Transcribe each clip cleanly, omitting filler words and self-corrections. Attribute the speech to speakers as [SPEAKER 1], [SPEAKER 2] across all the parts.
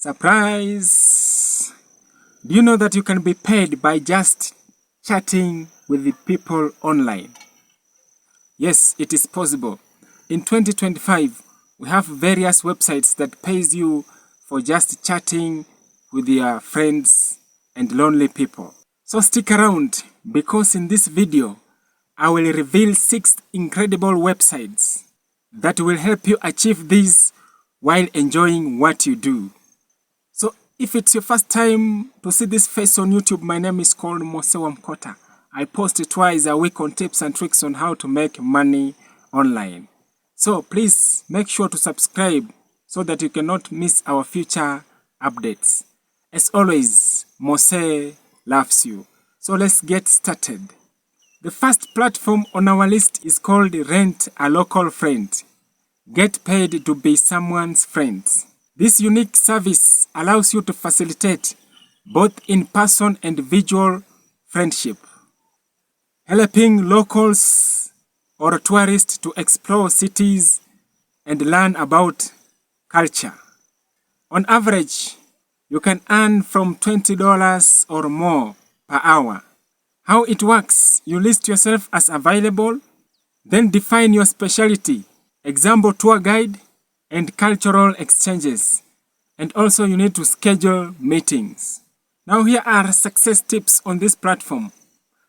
[SPEAKER 1] Surprise! Do you know that you can be paid by just chatting with the people online? Yes, it is possible. In 2025, we have various websites that pays you for just chatting with your friends and lonely people. So stick around, because in this video, I will reveal 6 incredible websites that will help you achieve this while enjoying what you do. So if it's your first time to see this face on YouTube, my name is called Mose Wamkota. I post twice a week on tips and tricks on how to make money online. So please make sure to subscribe so that you cannot miss our future updates. As always, Mose loves you. So let's get started. The first platform on our list is called Rent a Local Friend. Get paid to be someone's friend. This unique service allows you to facilitate both in-person and visual friendship, helping locals or tourists to explore cities and learn about culture. On average, you can earn from $20 or more per hour. How it works: you list yourself as available, then define your specialty, example tour guide, and cultural exchanges. And also you need to schedule meetings. Now here are success tips on this platform.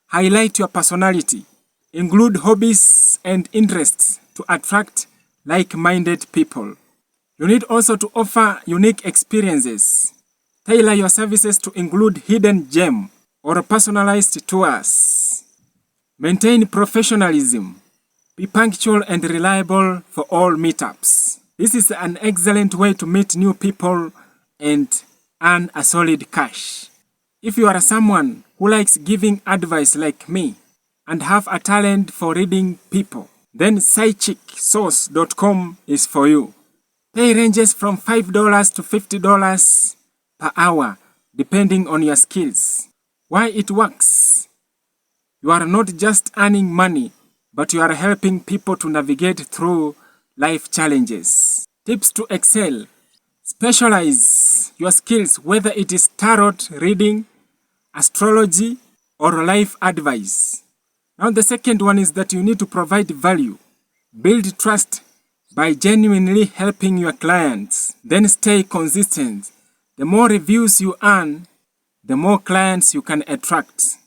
[SPEAKER 1] Highlight your personality. Include hobbies and interests to attract like-minded people. You need also to offer unique experiences. Tailor your services to include hidden gem or personalized tours. Maintain professionalism. Be punctual and reliable for all meetups. This is an excellent way to meet new people and earn a solid cash. If you are someone who likes giving advice like me and have a talent for reading people, then sidechicksource.com is for you. Pay ranges from $5 to $50 per hour depending on your skills. Why it works? You are not just earning money, but you are helping people to navigate through life challenges. Tips to excel. Specialize your skills, whether it is tarot reading, astrology, or life advice. Now the second one is that you need to provide value. Build trust by genuinely helping your clients. Then stay consistent. The more reviews you earn, the more clients you can attract.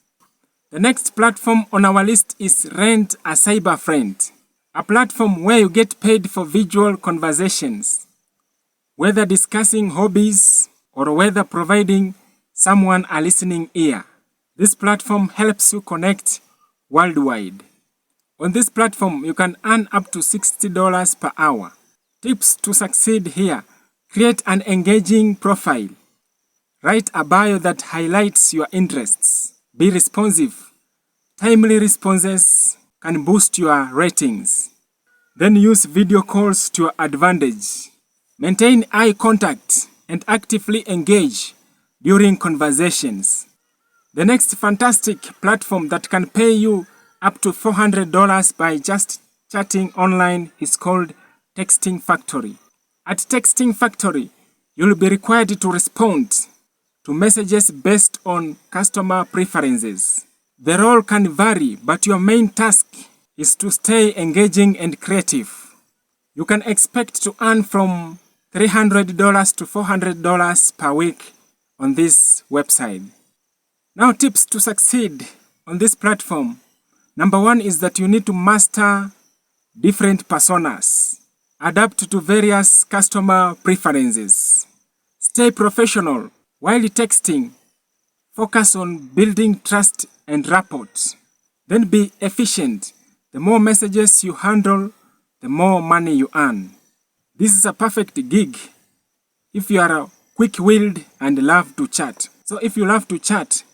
[SPEAKER 1] The next platform on our list is Rent a Cyber Friend, a platform where you get paid for visual conversations, whether discussing hobbies or whether providing someone a listening ear. This platform helps you connect worldwide. On this platform, you can earn up to $60 per hour. Tips to succeed here: create an engaging profile. Write a bio that highlights your interests. Be responsive. Timely responses can boost your ratings. Then use video calls to your advantage. Maintain eye contact and actively engage during conversations. The next fantastic platform that can pay you up to $400 by just chatting online is called Texting Factory. At Texting Factory, you'll be required to respond to messages based on customer preferences. The role can vary, but your main task is to stay engaging and creative. You can expect to earn from $300 to $400 per week on this website. Now, tips to succeed on this platform. Number 1 is that you need to master different personas. Adapt to various customer preferences. Stay professional. While texting, focus on building trust and rapport. Then be efficient. The more messages you handle, the more money you earn. This is a perfect gig if you are quick-willed and love to chat. So if you love to chat,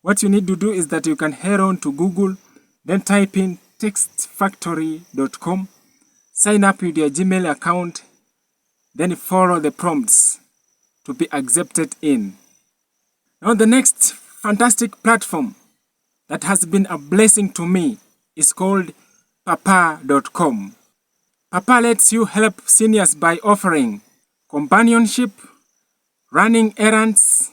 [SPEAKER 1] what you need to do is that you can head on to Google, then type in textfactory.com, sign up with your Gmail account, then follow the prompts to be accepted in. Now the next fantastic platform that has been a blessing to me is called papa.com. Papa lets you help seniors by offering companionship, running errands,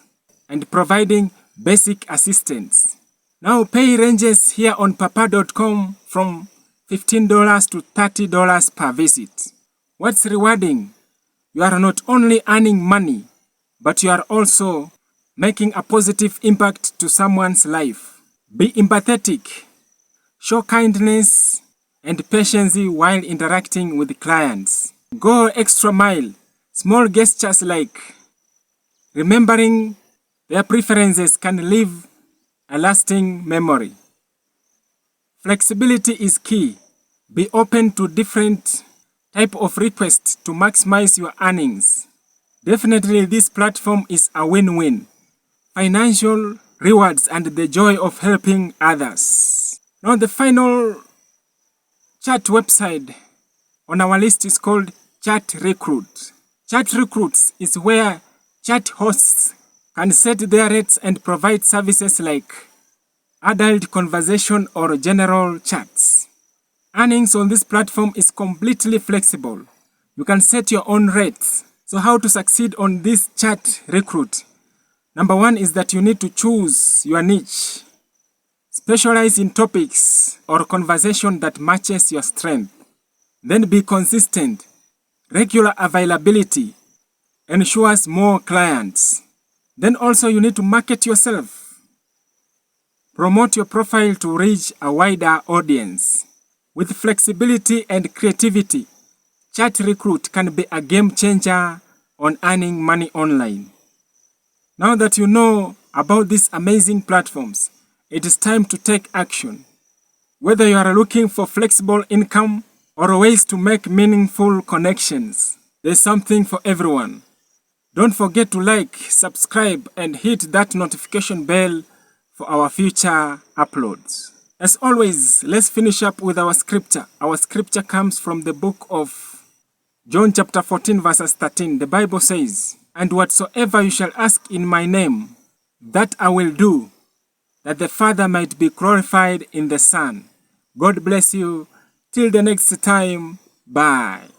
[SPEAKER 1] and providing basic assistance. Now pay ranges here on papa.com from $15 to $30 per visit. What's rewarding? You are not only earning money, but you are also making a positive impact to someone's life. Be empathetic, show kindness and patience while interacting with clients. Go extra mile. Small gestures like remembering their preferences can leave a lasting memory. Flexibility is key. Be open to different type of requests to maximize your earnings. Definitely this platform is a win-win. Financial rewards and the joy of helping others. Now the final chat website on our list is called Chat Recruit. Chat Recruits is where chat hosts can set their rates and provide services like adult conversation or general chats. Earnings on this platform is completely flexible. You can set your own rates. So how to succeed on this Chat Recruit? Number one is that you need to choose your niche. Specialize in topics or conversation that matches your strength. Then be consistent. Regular availability ensures more clients. Then also you need to market yourself. Promote your profile to reach a wider audience. With flexibility and creativity, Chat Recruit can be a game changer on earning money online. Now that you know about these amazing platforms, it is time to take action. Whether you are looking for flexible income or ways to make meaningful connections, there's something for everyone. Don't forget to like, subscribe, and hit that notification bell for our future uploads. As always, let's finish up with our scripture. Our scripture comes from the book of John chapter 14 verses 13. The Bible says, "And whatsoever you shall ask in my name, that I will do, that the Father might be glorified in the Son." God bless you. Till the next time, bye.